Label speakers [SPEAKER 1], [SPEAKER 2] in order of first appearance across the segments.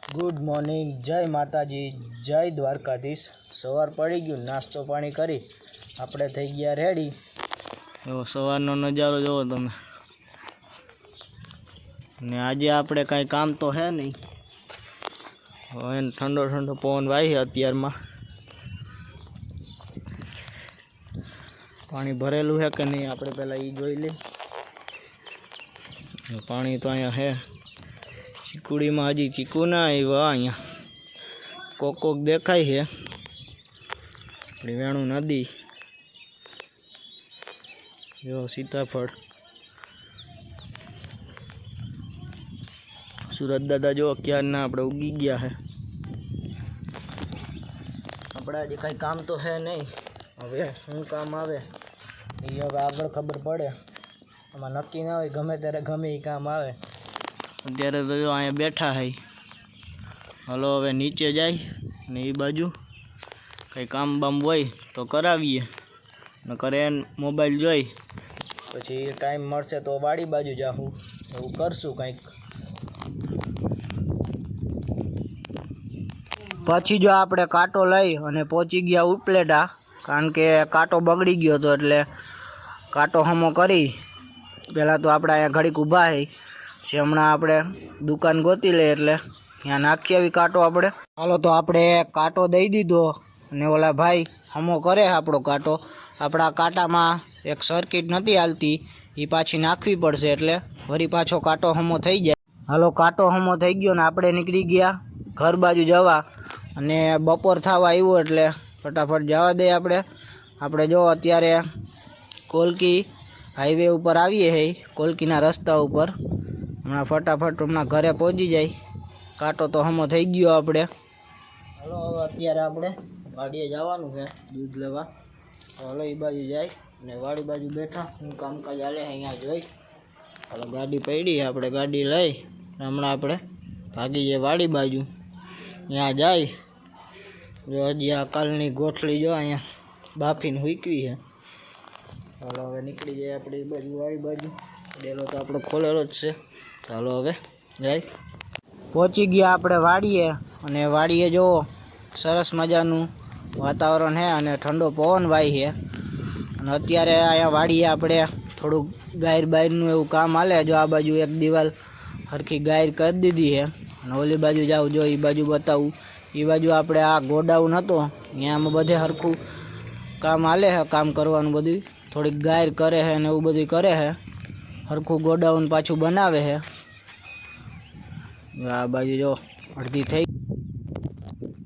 [SPEAKER 1] Good morning, जय माताजी, जय द्वारकाधीश। सवार पड़ी गયું, नास्तो पाणी કરી આપણે થઈ ગયા રેડી। જો સવારનો નજારો જોવો તમે ને આજે આપણે કાંઈ કામ તો હે નહીં। હવે ઠંડો ઠંડો પવન વાય અત્યારમાં। પાણી ભરેલું હે કે નહીં આપણે પહેલાં એ જોઈ લઈએ। પાણી તો અહીંયા હે। चीकुड़ी में हजी चीकू ना आया अँ कोक देखाय है। अपनी वेणु नदी जो सीताफळ सूरत दादा जो क्या ना अपने उगी गया है। अपने आज कई काम तो है नहीं, हवे शू काम आवे ये हवे आगळ खबर पड़े। आमां नक्की ना होय, गमे त्यारे गमे ई काम आवे। अत्यारे तो जो अँ बैठा है। हलो हवे नीचे जाए ने ई बाजू कई काम बाम होय तो करावीए, न करे मोबाइल जोई पछी टाइम मळशे तो वाड़ी बाजू जाहूँ एवुं करशुं कंईक। पछी जो आपणे कांटो लई अने पहोंची गया उपलेटा, कारण के कांटो बगड़ी गयो तो एटले कांटो हमो करी पहला तो आपणे अहींया घड़ीक ऊभा है। हमणां आपणे दुकान गोती ले एटले ત્યાં નાખી આવી કાંટો આપણે। હાલો તો આપણે કાંટો દઈ દીધો અને ઓલા ભાઈ હમો કરે આપણો કાંટો। આપણા કાંટામાં એક સર્કિટ નથી હાલતી, એ પાછી નાખવી પડશે એટલે વળી પાછો કાંટો હમો થઈ જાય। હાલો કાંટો હમો થઈ ગયો ને આપણે નીકળી ગયા ઘર બાજુ જવા, અને બપોર થવા આવ્યો એટલે ફટાફટ જવા દે આપણે। આપણે જો અત્યારે કોલકી હાઈવે ઉપર આવીએ હે, કોલકીના રસ્તા ઉપર। હમણાં ફટાફટ હમણાં ઘરે પહોંચી જાય। કાંટો તો હમો થઈ ગયો આપણે। હાલો હવે અત્યારે આપણે વાડીએ જવાનું છે દૂધ લેવા। હાલો એ બાજુ જાય ને વાડી બાજુ બેઠા હું કામકાજ હાલે અહીંયા જોઈ। હાલો ગાડી પડી, આપણે ગાડી લઈ હમણાં આપણે ભાગી જઈએ વાડી બાજુ। ત્યાં જાય જો હજી આ કાલની ગોઠલી જો અહીંયા બાફીને હૂકવી છે। હાલો હવે નીકળી જાય આપણે એ બાજુ વાડી બાજુ। ડેલો તો આપણો ખોલેલો જ છે। ચાલો હવે જાય। પહોંચી ગયા આપણે વાડીએ, અને વાડીએ જો સરસ મજાનું વાતાવરણ છે અને ઠંડો પવન વાય છે। અને અત્યારે અહીંયા વાડીએ આપણે થોડુંક ગાયર બાયરનું એવું કામ હાલે। જો આ બાજુ એક દિવાલ હરખી ગાયર કરી દીધી છે, અને ઓલી બાજુ જાઉં જો એ બાજુ બતાવું। એ બાજુ આપણે આ ગોડાઉન હતો ત્યાંમાં બધે હરખું કામ હાલે છે, કામ કરવાનું બધું થોડીક ગાયર કરે છે ને એવું બધું કરે છે। હરખું ગોડાઉન પાછું બનાવે છે। આ બાજુ જો અડધી થઈ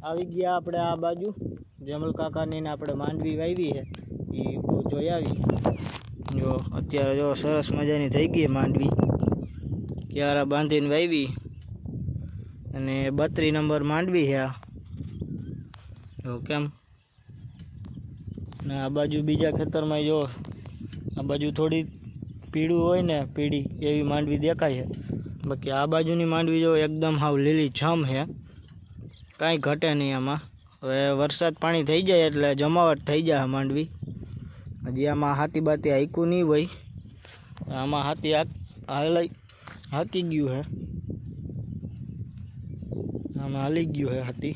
[SPEAKER 1] આવી ગયા આપણે। આ બાજુ જમલ કાકાની ને આપણે માંડવી વાવી છે એ જોઈ આવી। જો અત્યારે જો સરસ મજાની થઈ ગઈ માંડવી, ક્યારા બાંધીને વાવી, અને 32 નંબર માંડવી છે આ જો કેમ। ને આ બાજુ બીજા ખેતરમાં જો આ બાજુ થોડી પીળું હોય ને પીળી એવી માંડવી દેખાય છે। बाकी आ बाजूनी मांडवी जो एकदम हाव लीली छम है, कहीं घटे नहीं आमा। हवे वरसाद पानी थई जाए एटले जमावट थई जाए मांडवी। हजी आमां हाथी बाती हाक्યું नहीं भाई, आमां हाथी हाकी गયું है, आमां हाली गયું है हाथी।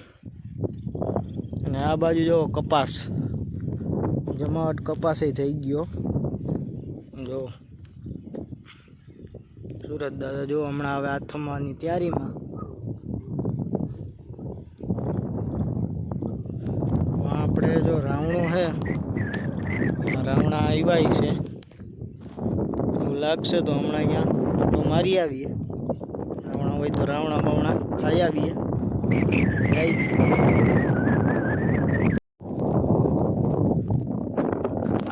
[SPEAKER 1] અને આ બાજુ જો કપાસ જમાવટ કપાસ થઈ ગયો જો। सूरत दादा जो हमणा हवे आ थमानी तैयारी में। आपणे जो रावणो है रावणा आव्या छे एवुं लागशे तो हमणा अहींया ऑटो मारी आवीए। रावणा होय तो रावणा बावणा खाई आवीए।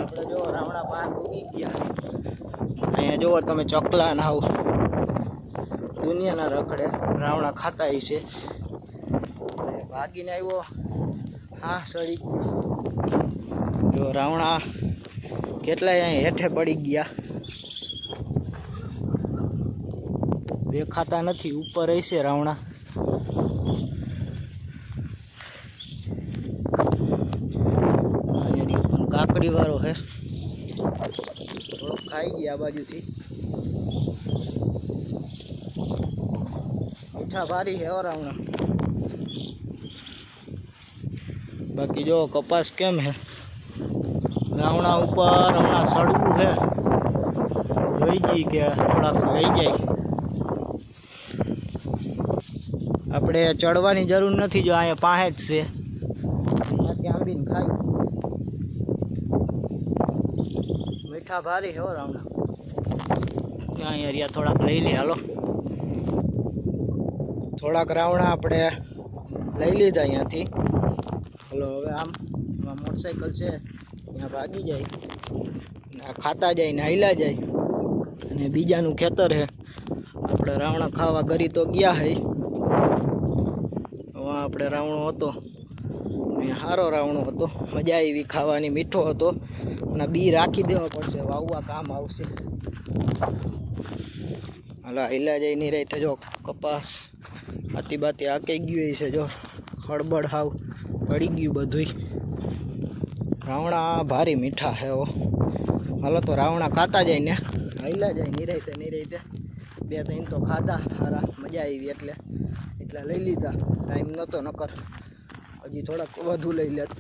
[SPEAKER 1] आपणे जो रावणा पाक उगी गया अहींया जो तमे चकला ना हो दुनिया ना रखड़े रावणा खाता ही से। भागीने आव्यो हाँ सड़ी जो रावणा केटलाय अहीं हेठे पड़ी गया, देखाता नहीं, ऊपर ही से रावणा। काकड़ी वाळो है थोड़ो खाई गया बाजू थी। मीठा भारी है और रावणा। બાકી જો કપાસ કેમ હે, રાવણા ઉપર હમણાં સડવું છે, જોઈ જઈએ કે થોડાક લઈ જાય. આપણે ચડવાની જરૂર નથી, જો અહીંયા પાસે જ છે, ત્યાંથી આંબીને ખાઈ. મીઠા ભારી છે રાવણા. અહીંયા રહ્યા થોડાક લઈ લે. હાલો, થોડાક રાવણા આપણે લઈ લીધા અહીંયાથી. હલો, હવે આમ મોટરસાઇકલ છે ત્યાં ભાગી જાય, ખાતા જાય ને હાઈલા જાય. અને બીજાનું ખેતર છે, આપણે રાવણા ખાવા ગરી તો ગયા હે. આપણે રાવણો હતો ને સારો રાવણો હતો, મજા આવી ખાવાની, મીઠો હતો. અને બી રાખી દેવા પડશે, વાવવા કામ આવશે. હાલા હિલા જઈ નહીં રહી. જો કપાસ હાથી બાતી આંકી ગયું છે, જો ખળબળ હાવ પડી ગયું બધું. રાવણા ભારી મીઠા છે. હાલો તો રાવણા ખાતા જાય ને હાઈલા જાય, નહીં રહેતે 2-3 તો ખાધા સારા, મજા આવી એટલે લઈ લીધા. ટાઈમ નહોતો, નકર હજી થોડાક વધુ લઈ લેત.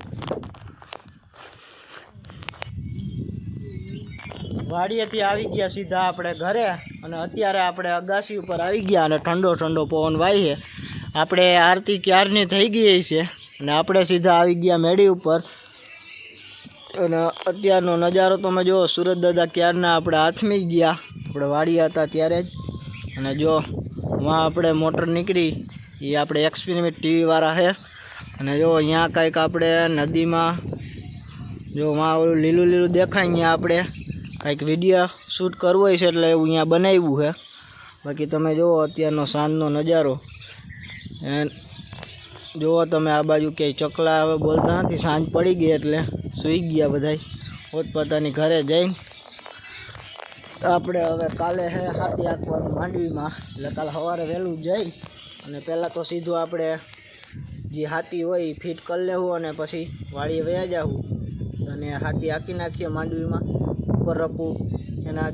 [SPEAKER 1] વાડીએથી આવી ગયા સીધા આપણે ઘરે, અને અત્યારે આપણે અગાસી ઉપર આવી ગયા અને ઠંડો પવન વાય છે. આપણે આરતી ક્યારની થઈ ગઈ છે અને આપણે સીધા આવી ગયા મેડી ઉપર. અને અત્યારનો નજારો તમે જો, સુરત દાદા ક્યારના આપણે હાથમી ગયા, આપણે વાડી હતા ત્યારે જ. અને જો વાં આપણે મોટર નીકળી, એ આપણે એક્સપેરિમેન્ટ ટીવી વાળા છે. અને જો અહીંયા કંઈક આપણે નદીમાં જો વાં ઓલું લીલું દેખાય, અહીંયા આપણે કંઈક વિડીયો શૂટ કરવો હોય છે એટલે એવું અહીંયા બનાવ્યું છે. બાકી તમે જુઓ અત્યારનો સાંજનો નજારો. જુઓ તમે આ બાજુ ક્યાંય ચકલા હવે બોલતા નથી, સાંજ પડી ગઈ એટલે સૂઈ ગયા બધાય પોતપોતાની ઘરે જઈને. આપણે હવે કાલે છે હાથી આંકવાનું માંડવીમાં, એટલે કાલે સવારે વહેલું જઈ અને પહેલાં તો સીધું આપણે જે હાથી હોય એ ફિટ કરી લેવું અને પછી વાડીએ વયા જવું અને હાથી આંકી નાખીએ માંડવીમાં. ઉપર રપું એના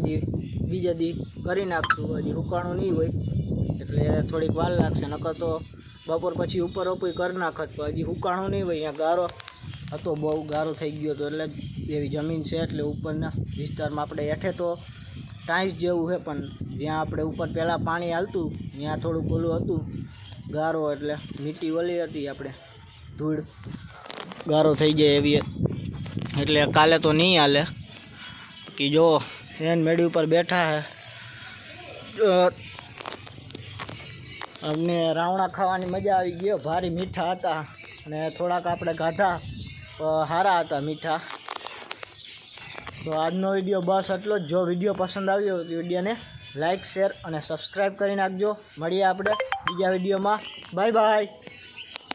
[SPEAKER 1] બીજા દી કરી નાખશું, હજી હુકાણું નહીં હોય એટલે થોડીક વાર લાગશે. નકર તો બપોર પછી ઉપર રપું કરી નાખત, તો હજી હુકાણું નહીં હોય. અહીંયા ગારો હતો, બહુ ગારો થઈ ગયો હતો, એટલે એવી જમીન છે એટલે ઉપરના વિસ્તારમાં આપણે હેઠે તો ટાઈસ જેવું છે, પણ જ્યાં આપણે ઉપર પહેલાં પાણી હાલતું ત્યાં થોડુંક ઓલું હતું ગારો, એટલે મીટી ઓલી હતી, આપણે ધૂળ ગારો થઈ જાય એવી, એટલે કાલે તો નહીં હાલે. કે જો એન મેડી ઉપર બેઠા હે. અમને રાવણા ખાવાની મજા આવી ગયો, ભારી મીઠા હતા અને થોડાક આપણે ગાધા સારા હતા મીઠા. તો આજનો વિડીયો બસ એટલો જ. જો વિડીયો પસંદ આવ્યો તો વિડીયોને લાઇક, શેર અને સબસ્ક્રાઈબ કરી નાખજો. મળીએ આપણે બીજા વિડીયોમાં. Bye bye.